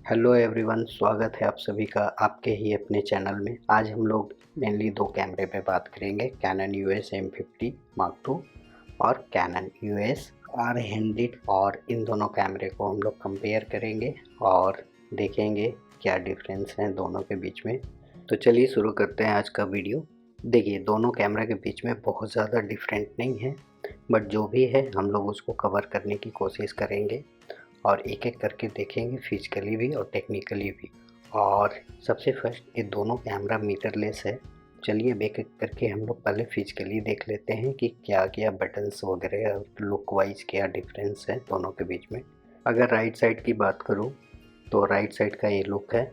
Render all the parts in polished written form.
Hello everyone, स्वागत है आप सभी का आपके ही अपने चैनल में। आज हम लोग मेनली दो कैमरे पे बात करेंगे, Canon EOS M50 Mark II और कैनन यूएस R100। और इन दोनों कैमरे को हम लोग कंपेयर करेंगे और देखेंगे क्या डिफरेंस है दोनों के बीच में। तो चलिए शुरू करते हैं आज का वीडियो। देखिए, दोनों कैमरा के बीच में बहुत ज़्यादा डिफरेंट नहीं है, बट जो भी है हम लोग उसको कवर करने की कोशिश करेंगे और एक एक करके देखेंगे, फिजिकली भी और टेक्निकली भी। और सबसे फर्स्ट, ये दोनों कैमरा मिररलेस है। चलिए अब एक एक करके हम लोग पहले फिजिकली देख लेते हैं कि क्या क्या बटन्स वगैरह और लुक वाइज क्या डिफरेंस है दोनों के बीच में। अगर राइट साइड की बात करूँ तो राइट साइड का ये लुक है।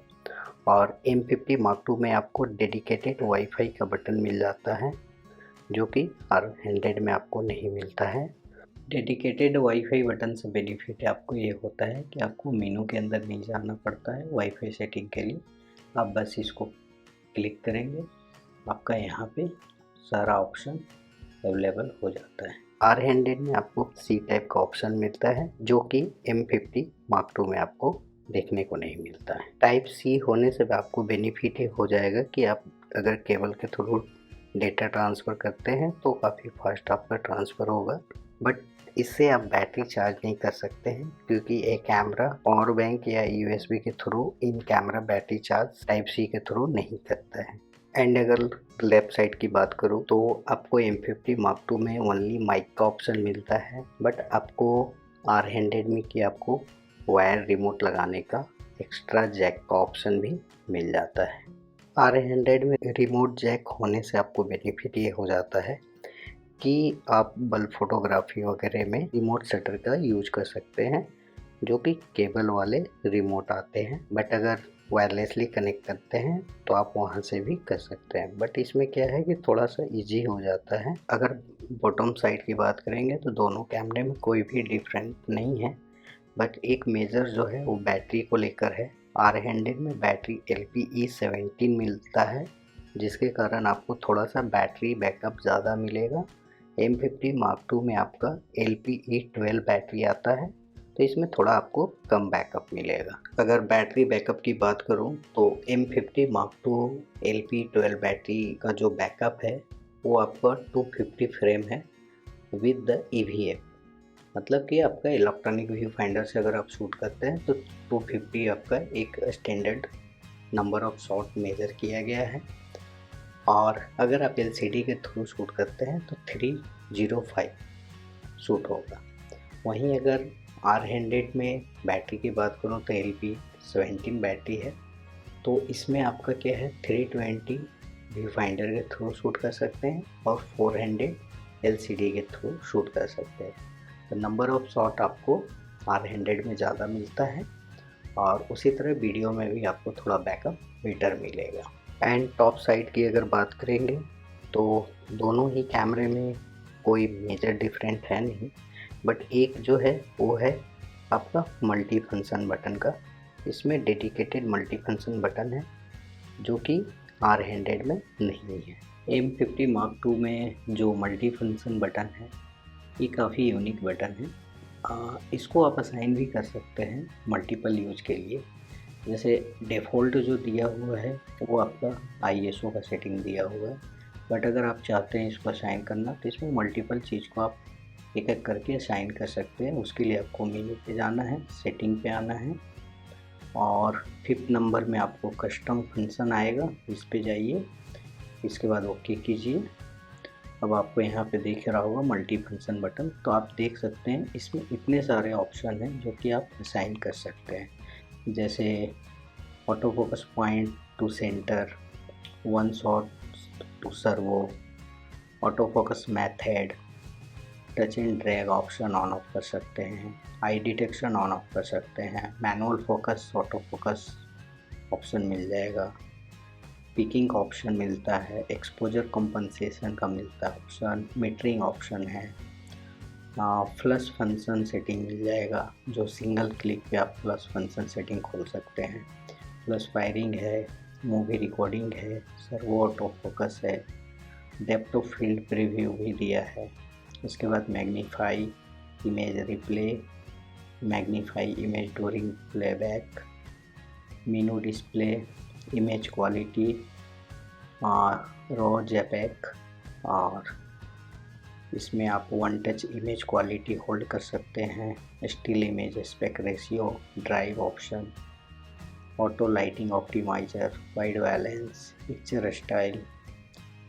और M50 Mark II में आपको डेडिकेटेड वाईफाई का बटन मिल जाता है, जो कि R100 में आपको नहीं मिलता है। डेडिकेटेड वाईफाई बटन से बेनिफिट आपको ये होता है कि आपको मेनू के अंदर नहीं जाना पड़ता है वाईफाई सेटिंग के लिए। आप बस इसको क्लिक करेंगे, आपका यहाँ पे सारा ऑप्शन अवेलेबल हो जाता है। R100 में आपको C टाइप का ऑप्शन मिलता है, जो कि M50 Mark II में आपको देखने को नहीं मिलता है। टाइप C होने से आपको बेनिफिट ये हो जाएगा कि आप अगर केबल के थ्रू डेटा ट्रांसफ़र करते हैं तो काफ़ी फास्ट आपका ट्रांसफ़र होगा। बट इससे आप बैटरी चार्ज नहीं कर सकते हैं, क्योंकि एक कैमरा पावर बैंक या USB के through in camera battery charge type C के थ्रू नहीं करता है। एंड अगर लेफ्ट साइड की बात करूँ तो आपको M50 Mark II में ओनली माइक का ऑप्शन मिलता है, बट आपको R100 में कि आपको वायर रिमोट लगाने का एक्स्ट्रा जैक का ऑप्शन भी मिल जाता है। R100 में रिमोट जैक होने से आपको बेनिफिट ये हो जाता है कि आप बल्ब फोटोग्राफी वगैरह में रिमोट शटर का यूज कर सकते हैं, जो कि केबल वाले रिमोट आते हैं। बट अगर वायरलेसली कनेक्ट करते हैं तो आप वहां से भी कर सकते हैं। बट इसमें क्या है कि थोड़ा सा इजी हो जाता है। अगर बॉटम साइड की बात करेंगे तो दोनों कैमरे में कोई भी डिफरेंट नहीं है, बट एक मेजर जो है वो बैटरी को लेकर है। R100 में बैटरी LPE17 मिलता है, जिसके कारण आपको थोड़ा सा बैटरी बैकअप ज़्यादा मिलेगा। M50 Mark II में आपका LPE12 बैटरी आता है, तो इसमें थोड़ा आपको कम बैकअप मिलेगा। अगर बैटरी बैकअप की बात करूं तो M50 Mark II LPE12 battery का जो बैकअप है वो आपका 250 फ्रेम है विद द EVF। मतलब कि आपका इलेक्ट्रॉनिक व्यू फाइंडर से अगर आप शूट करते हैं तो 250 आपका एक standard number of shot measure किया गया है। और अगर आप LCD के थ्रू शूट करते हैं तो 305 शूट होगा। वहीं अगर R100 में बैटरी की बात करूँ तो LP17 बैटरी है, तो इसमें आपका क्या है 320 व्यू फाइंडर के थ्रू शूट कर सकते हैं और 400 LCD के थ्रू शूट कर सकते हैं। तो नंबर ऑफ शॉट आपको R100 में ज़्यादा मिलता है और उसी तरह वीडियो में भी आपको थोड़ा बैकअप बेटर मिलेगा। एंड टॉप साइड की अगर बात करेंगे तो दोनों ही कैमरे में कोई मेजर डिफरेंट है नहीं, बट एक जो है वो है आपका मल्टी फंक्शन बटन का। इसमें डेडिकेटेड मल्टी फंक्शन बटन है, जो कि R100 में नहीं है। M50 Mark II में जो मल्टी फंक्शन बटन है ये काफ़ी यूनिक बटन है। इसको आप असाइन भी कर सकते हैं मल्टीपल यूज के लिए। जैसे डिफ़ॉल्ट जो दिया हुआ है वो आपका ISO का सेटिंग दिया हुआ है, बट अगर आप चाहते हैं इसको असाइन करना तो इसमें मल्टीपल चीज़ को आप एक एक करके असाइन कर सकते हैं। उसके लिए आपको मेन्यू पे जाना है, सेटिंग पे आना है और 5th नंबर में आपको कस्टम फंक्शन आएगा, इस पे जाइए, इसके बाद ओके कीजिए। अब आपको यहाँ पे दिख रहा होगा मल्टी फंक्शन बटन, तो आप देख सकते हैं इसमें इतने सारे ऑप्शन हैं जो कि आप असाइन कर सकते हैं। जैसे autofocus point to centre, one shot to servo, auto focus method, touch and drag option on off कर सकते हैं, आई डिटेक्शन ऑन ऑफ कर सकते हैं, manual focus auto focus option मिल जाएगा, पिकिंग ऑप्शन मिलता है, एक्सपोजर कंपनसेशन का मिलता है ऑप्शन, मीटरिंग ऑप्शन है, फ्लश फंक्शन सेटिंग मिल जाएगा, जो सिंगल क्लिक पे आप फ्लश फंक्शन सेटिंग खोल सकते हैं, फ्लश फायरिंग है, मूवी रिकॉर्डिंग है, सर्वो ऑटो फोकस है, डेप्थ ऑफ फील्ड प्रीव्यू भी दिया है। इसके बाद magnify image replay, magnify image during playback, menu display, image quality, raw JPEG, और इसमें आप one touch image quality hold कर सकते हैं, still image aspect ratio, drive option, auto lighting optimiser, white balance, picture style,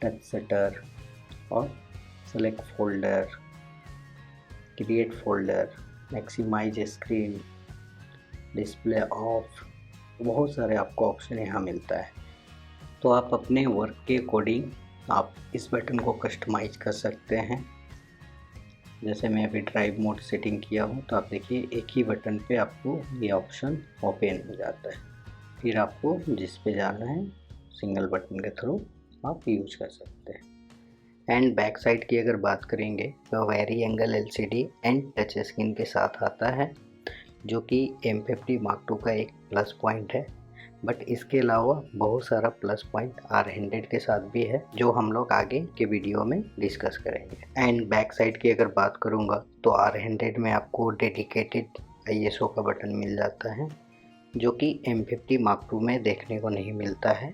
touch shutter और select folder, create folder, maximise screen, display of, बहुत सारे आपको ऑप्शन यहाँ मिलता है। तो आप अपने वर्क के अकॉर्डिंग आप इस बटन को कस्टमाइज कर सकते हैं। जैसे मैं अभी ड्राइव मोड सेटिंग किया हूँ, तो आप देखिए एक ही बटन पे आपको ये ऑप्शन ओपन हो जाता है। फिर आपको जिस पे जाना है सिंगल बटन के थ्रू आप यूज कर सकते हैं। एंड बैक साइड की अगर बात करेंगे तो very angle LCD and touch screen के साथ आता है, जो कि M50 Mark II का एक प्लस पॉइंट है। बट इसके अलावा बहुत सारा प्लस पॉइंट R100 के साथ भी है, जो हम लोग आगे के वीडियो में डिस्कस करेंगे। एंड बैक साइड की अगर बात करूँगा तो R100 में आपको डेडिकेटेड ISO का बटन मिल जाता है, जो कि M50 Mark II में देखने को नहीं मिलता है।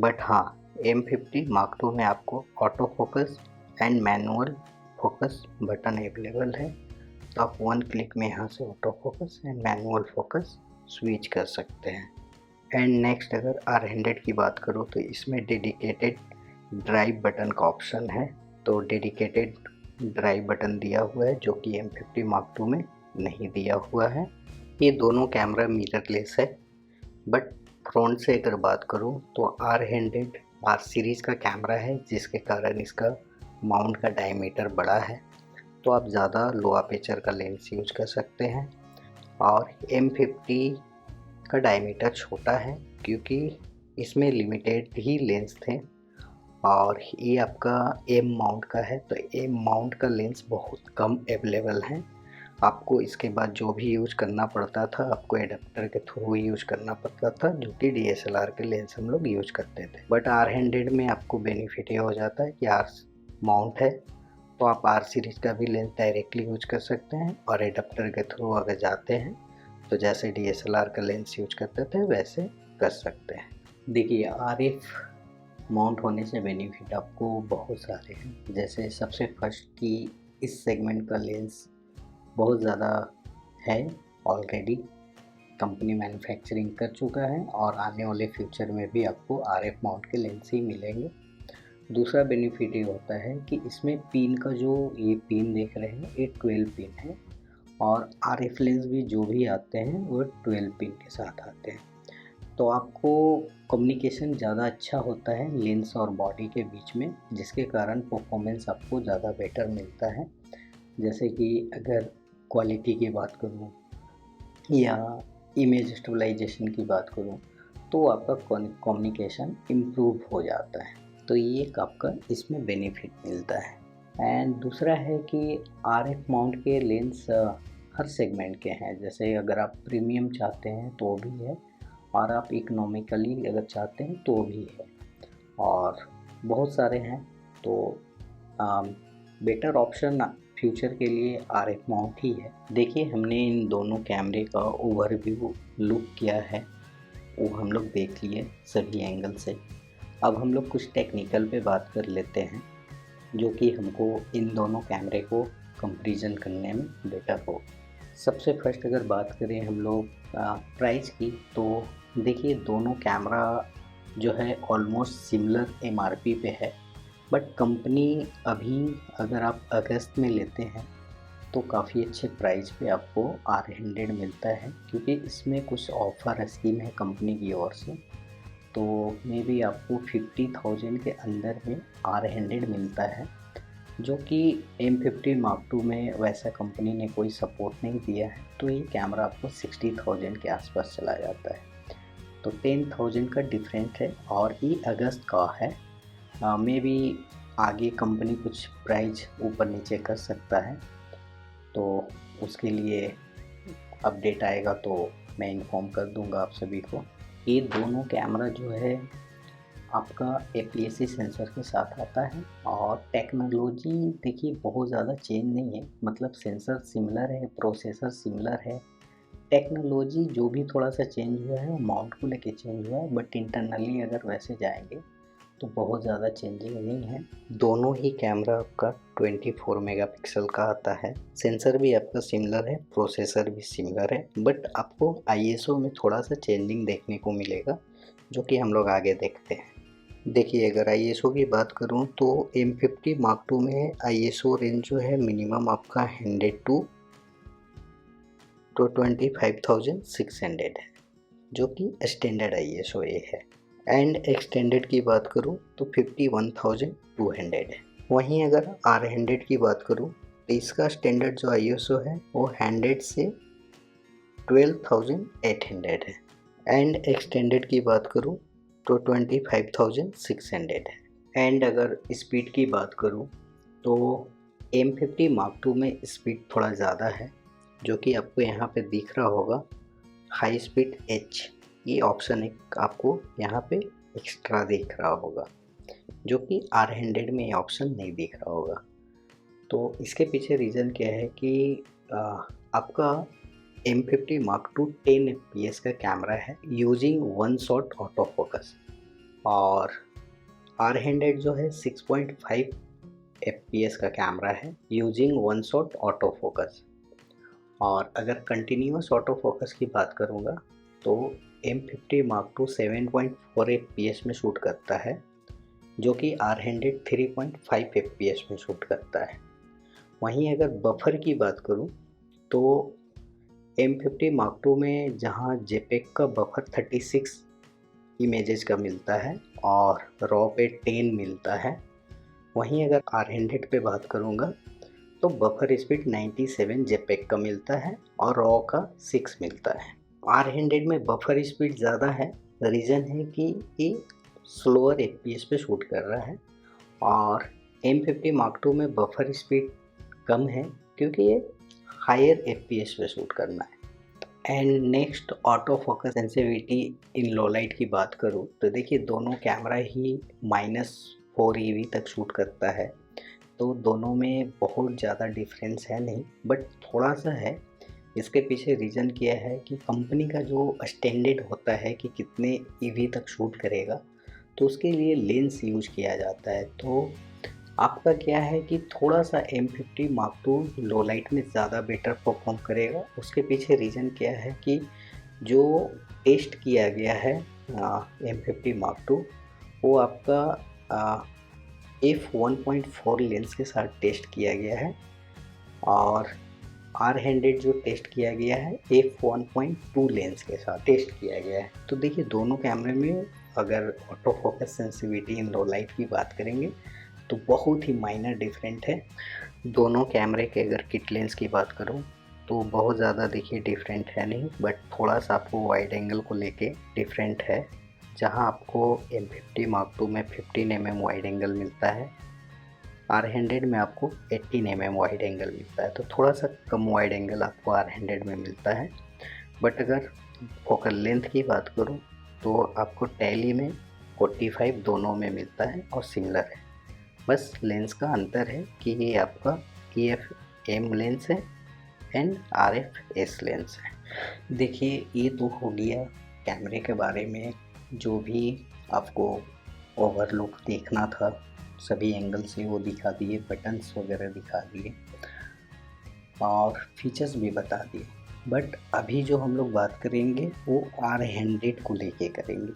बट हाँ, M50 Mark II में आपको auto focus and manual focus button available है। तो आप वन क्लिक में यहाँ से auto focus and manual focus switch कर सकते हैं। एंड नेक्स्ट अगर R100 की बात करूँ तो इसमें डेडिकेटेड ड्राइव बटन का ऑप्शन है। तो डेडिकेटेड ड्राइव बटन दिया हुआ है, जो कि M50 Mark II में नहीं दिया हुआ है। ये दोनों कैमरा मिररलेस है। बट फ्रंट से अगर बात करूँ तो R100 R सीरीज़ का कैमरा है, जिसके कारण इसका माउंट का डायमीटर बड़ा है, तो आप ज़्यादा लो अपर्चर का लेंस यूज कर सकते हैं। और M50 का डायमीटर छोटा है, क्योंकि इसमें लिमिटेड ही लेंस थे और ये आपका M माउंट का है, तो M माउंट का लेंस बहुत कम अवेलेबल है। आपको इसके बाद जो भी यूज करना पड़ता था, आपको एडाप्टर के थ्रू यूज करना पड़ता था, जो कि DSLR के लेंस हम लोग यूज करते थे। बट R100 में आपको बेनिफिट ये हो जाता है कि R माउंट है, तो आप R सीरीज का भी लेंस डायरेक्टली यूज कर सकते हैं, और एडाप्टर के थ्रू अगर जाते हैं तो जैसे DSLR का लेंस यूज करते थे वैसे कर सकते हैं। देखिए, RF माउंट होने से बेनिफिट आपको बहुत सारे हैं। जैसे सबसे फर्स्ट की इस सेगमेंट का लेंस बहुत ज़्यादा है, ऑलरेडी कंपनी मैन्युफैक्चरिंग कर चुका है, और आने वाले फ्यूचर में भी आपको RF माउंट के लेंस ही मिलेंगे। दूसरा बेनिफिट ये होता है कि इसमें पिन का जो ये पिन देख रहे हैं, ये 12 पिन है, और RF लेंस भी जो भी आते हैं वो 12 पिन के साथ आते हैं। तो आपको कम्युनिकेशन ज़्यादा अच्छा होता है लेंस और बॉडी के बीच में, जिसके कारण परफॉर्मेंस आपको ज़्यादा बेटर मिलता है। जैसे कि अगर क्वालिटी की बात करूँ या इमेज स्टेबलाइजेशन की बात करूँ, तो आपका कम्युनिकेशन इम्प्रूव हो जाता है। तो ये एक आपका इसमें बेनिफिट मिलता है। एंड दूसरा है कि RF माउंट के लेंस हर सेगमेंट के हैं। जैसे अगर आप प्रीमियम चाहते हैं तो भी है, और आप इकोनॉमिकली अगर चाहते हैं तो भी है, और बहुत सारे हैं। तो बेटर ऑप्शन फ्यूचर के लिए RF माउंट ही है। देखिए, हमने इन दोनों कैमरे का ओवरव्यू लुक किया है, वो हम लोग देख लिए सभी एंगल से। अब हम लोग कुछ टेक्निकल पे बात कर लेते हैं, जो कि हमको इन दोनों कैमरे को कंपैरिजन करने में बेटर हो। सबसे फर्स्ट अगर बात करें हम लोग प्राइस की, तो देखिए दोनों कैमरा जो है ऑलमोस्ट सिमिलर MRP पे है। बट कंपनी अभी अगर आप अगस्त में लेते हैं तो काफ़ी अच्छे प्राइस पे आपको R100 मिलता है, क्योंकि इसमें कुछ ऑफ़र स्कीम है कंपनी की ओर से। तो मे बी आपको 50,000 के अंदर में R100 मिलता है, जो कि M50 Mark II में वैसा कंपनी ने कोई सपोर्ट नहीं दिया है। तो ये कैमरा आपको 60,000 के आसपास चला जाता है। तो 10,000 का डिफरेंट है, और ये अगस्त का है। मे बी आगे कंपनी कुछ प्राइस ऊपर नीचे कर सकता है, तो उसके लिए अपडेट आएगा तो मैं इन्फॉर्म कर दूंगा आप सभी को। ये दोनों कैमरा जो है आपका APS-C सेंसर के साथ आता है, और टेक्नोलॉजी देखिए बहुत ज़्यादा चेंज नहीं है। मतलब सेंसर सिमिलर है, प्रोसेसर सिमिलर है, टेक्नोलॉजी जो भी थोड़ा सा चेंज हुआ है वो माउंट को लेके चेंज हुआ है, बट इंटरनली अगर वैसे जाएंगे तो बहुत ज़्यादा चेंजिंग नहीं है। दोनों ही कैमरा आपका 24 मेगापिक्सल का आता है, सेंसर भी आपका सिमिलर है, प्रोसेसर भी सिमिलर है, बट आपको आईएसओ में थोड़ा सा चेंजिंग देखने को मिलेगा, जो कि हम लोग आगे देखते हैं। देखिए, अगर आईएसओ की बात करूं तो M50 Mark II में आईएसओ रेंज जो है मिनिमम आपका 100 to 25,600 है, जो कि स्टैंडर्ड आईएसओ ये है। एंड एक्सटेंडेड की बात करूं तो 51,200 है। वहीं अगर R100 की बात करूं तो इसका स्टैंडर्ड जो आईएसओ है वो 100 से 12,800 है। एंड एक्सटेंडेड की बात करूं तो 25,600 है। एंड अगर स्पीड की बात करूं तो M50 Mark II में स्पीड थोड़ा ज़्यादा है, जो कि आपको यहाँ पे दिख रहा होगा, हाई स्पीड H, ये ऑप्शन एक आपको यहाँ पे एक्स्ट्रा दिख रहा होगा, जो कि R100 में ये ऑप्शन नहीं दिख रहा होगा। तो इसके पीछे रीज़न क्या है कि आपका M50 Mark II 10 fps का कैमरा है using one shot auto focus, और R100 जो है 6.5 fps का कैमरा है using one shot auto focus. और अगर कंटिन्यूस ऑटो फोकस की बात करूँगा तो M50 Mark II 7.4 fps में शूट करता है, जो कि R100 3.5 fps में शूट करता है। वहीं अगर बफर की बात करूँ तो M50 Mark II में जहाँ JPEG का बफर 36 इमेजेस का मिलता है और रॉ पे 10 मिलता है, वहीं अगर R100 पे बात करूँगा तो बफर स्पीड 97 JPEG का मिलता है और रॉ का 6 मिलता है। R100 में बफर स्पीड ज़्यादा है, रीज़न है कि ये स्लोअर FPS पे शूट कर रहा है, और M50 Mark II में बफर स्पीड कम है क्योंकि ये हायर FPS पे शूट करना है। And next, auto focus sensitivity in low light की बात करूँ तो देखिए दोनों कैमरा ही -4 EV तक शूट करता है, तो दोनों में बहुत ज़्यादा डिफरेंस है नहीं, बट थोड़ा सा है। इसके पीछे रीज़न क्या है कि कंपनी का जो स्टैंडर्ड होता है कि कितने EV तक शूट करेगा, तो उसके लिए लेंस यूज किया जाता है। तो आपका क्या है कि थोड़ा सा M50 Mark II लो लाइट में ज़्यादा बेटर परफॉर्म करेगा। उसके पीछे रीज़न क्या है कि जो टेस्ट किया गया है M50 Mark II, वो आपका f1.4 लेंस के साथ टेस्ट किया गया है, और R100 जो टेस्ट किया गया है f1.2 लेंस के साथ टेस्ट किया गया है। तो देखिए दोनों कैमरे में अगर ऑटो फोकस सेंसिटिविटी इन लो लाइट की बात करेंगे तो बहुत ही माइनर डिफरेंट है। दोनों कैमरे के अगर किट लेंस की बात करूं तो बहुत ज़्यादा देखिए डिफरेंट है नहीं, बट थोड़ा सा आपको वाइड एंगल को लेके डिफरेंट है। जहां आपको M50 Mark II में 15 mm वाइड एंगल मिलता है, R100 में आपको 18 mm वाइड एंगल मिलता है, तो थोड़ा सा कम वाइड एंगल आपको R100 में मिलता है। बट अगर फोकल लेंथ की बात करूं तो आपको टेली में 45 दोनों में मिलता है और सिमिलर है। बस लेंस का अंतर है कि ये आपका EF-M लेंस है एंड RF-S लेंस है। देखिए ये तो हो गया कैमरे के बारे में, जो भी आपको ओवरलुक देखना था सभी एंगल से वो दिखा दिए, बटन्स वगैरह दिखा दिए और फीचर्स भी बता दिए। बट अभी जो हम लोग बात करेंगे वो R100 को लेके करेंगे,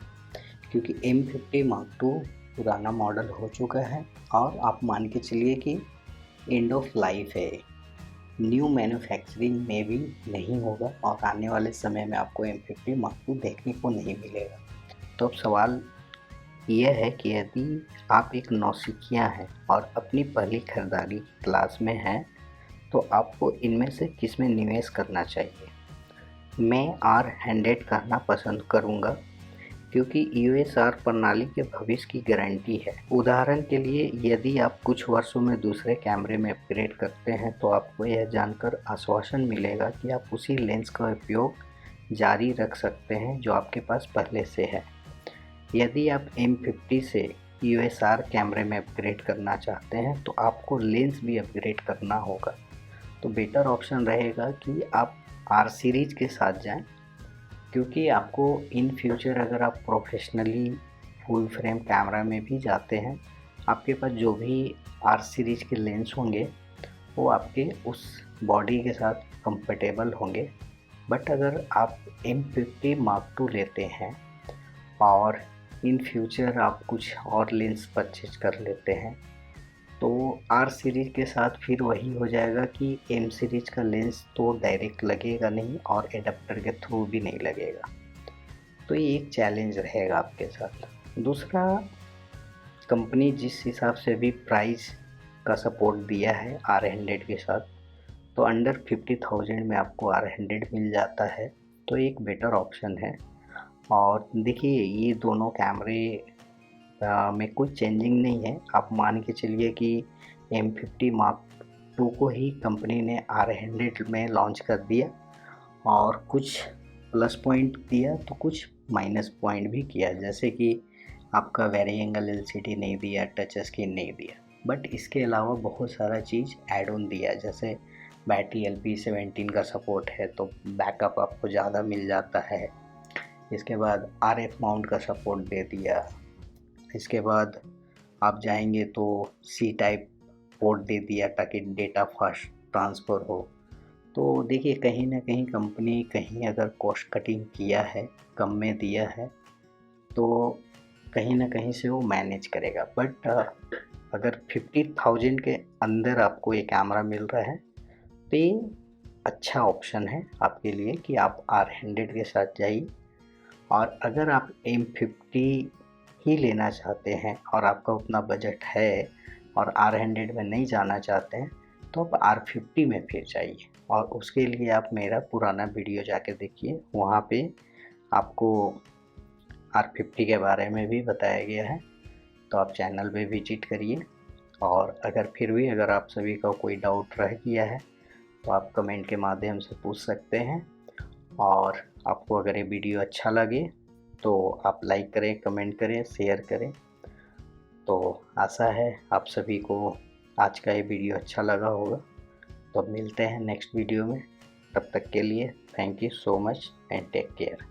क्योंकि M50 Mark II पुराना मॉडल हो चुका है और आप मान के चलिए कि एंड ऑफ लाइफ है, न्यू मैन्युफैक्चरिंग में भी नहीं होगा और आने वाले समय में आपको M50 Mark II देखने को नहीं मिलेगा। तो अब सवाल यह है कि यदि आप एक नौसिखिया हैं और अपनी पहली खरीदारी क्लास में हैं तो आपको इनमें से किस में निवेश करना चाहिए। मैं R100 करना पसंद करूँगा, क्योंकि USR प्रणाली के भविष्य की गारंटी है। उदाहरण के लिए यदि आप कुछ वर्षों में दूसरे कैमरे में अपग्रेड करते हैं तो आपको यह जानकर आश्वासन मिलेगा कि आप उसी लेंस का उपयोग जारी रख सकते हैं जो आपके पास पहले से है। यदि आप M50 से USR कैमरे में अपग्रेड करना चाहते हैं तो आपको लेंस भी अपग्रेड करना होगा। तो बेटर ऑप्शन रहेगा कि आप आर सीरीज के साथ जाएं, क्योंकि आपको इन फ्यूचर अगर आप प्रोफेशनली फुल फ्रेम कैमरा में भी जाते हैं, आपके पास जो भी आर सीरीज के लेंस होंगे वो आपके उस बॉडी के साथ कंफर्टेबल होंगे। बट अगर आप M50 Mark II लेते हैं और इन फ्यूचर आप कुछ और लेंस परचेज कर लेते हैं, तो आर सीरीज के साथ फिर वही हो जाएगा कि एम सीरीज का लेंस तो डायरेक्ट लगेगा नहीं और एडाप्टर के थ्रू भी नहीं लगेगा। तो ये एक चैलेंज रहेगा आपके साथ। दूसरा, कंपनी जिस हिसाब से भी प्राइस का सपोर्ट दिया है R100 के साथ, तो अंडर 50,000 में आपको R100 मिल जाता है, तो एक बेटर ऑप्शन है। और देखिए, ये दोनों कैमरे में कुछ चेंजिंग नहीं है। आप मान के चलिए कि M50 Mark II को ही कंपनी ने R100 में लॉन्च कर दिया और कुछ प्लस पॉइंट दिया तो कुछ माइनस पॉइंट भी किया, जैसे कि आपका वेरी एंगल LCD नहीं दिया, टच स्क्रीन नहीं दिया। बट इसके अलावा बहुत सारा चीज़ ऐड ऑन दिया, जैसे बैटरी LP17 का सपोर्ट है तो बैकअप आपको ज़्यादा मिल जाता है। इसके बाद RF माउंट का सपोर्ट दे दिया। इसके बाद आप जाएंगे तो C टाइप पोर्ट दे दिया ताकि डेटा फास्ट ट्रांसफ़र हो। तो देखिए, कहीं ना कहीं कंपनी कहीं अगर कॉस्ट कटिंग किया है, कम में दिया है, तो कहीं ना कहीं से वो मैनेज करेगा। बट अगर 50,000 के अंदर आपको ये कैमरा मिल रहा है तो ये अच्छा ऑप्शन है आपके लिए कि आप R100 के साथ जाइए। और अगर आप M50 ही लेना चाहते हैं और आपका उतना बजट है और R100 में नहीं जाना चाहते हैं, तो आप R50 में फिर जाइए। और उसके लिए आप मेरा पुराना वीडियो जाके देखिए, वहाँ पे आपको R50 के बारे में भी बताया गया है, तो आप चैनल पे विजिट करिए। और अगर फिर भी अगर आप सभी का कोई डाउट रह गया है तो आप कमेंट के माध्यम से पूछ सकते हैं। और आपको अगर ये वीडियो अच्छा लगे तो आप लाइक करें, कमेंट करें, शेयर करें। तो आशा है आप सभी को आज का ये वीडियो अच्छा लगा होगा। तो अब मिलते हैं नेक्स्ट वीडियो में, तब तक के लिए thank you so much and take care.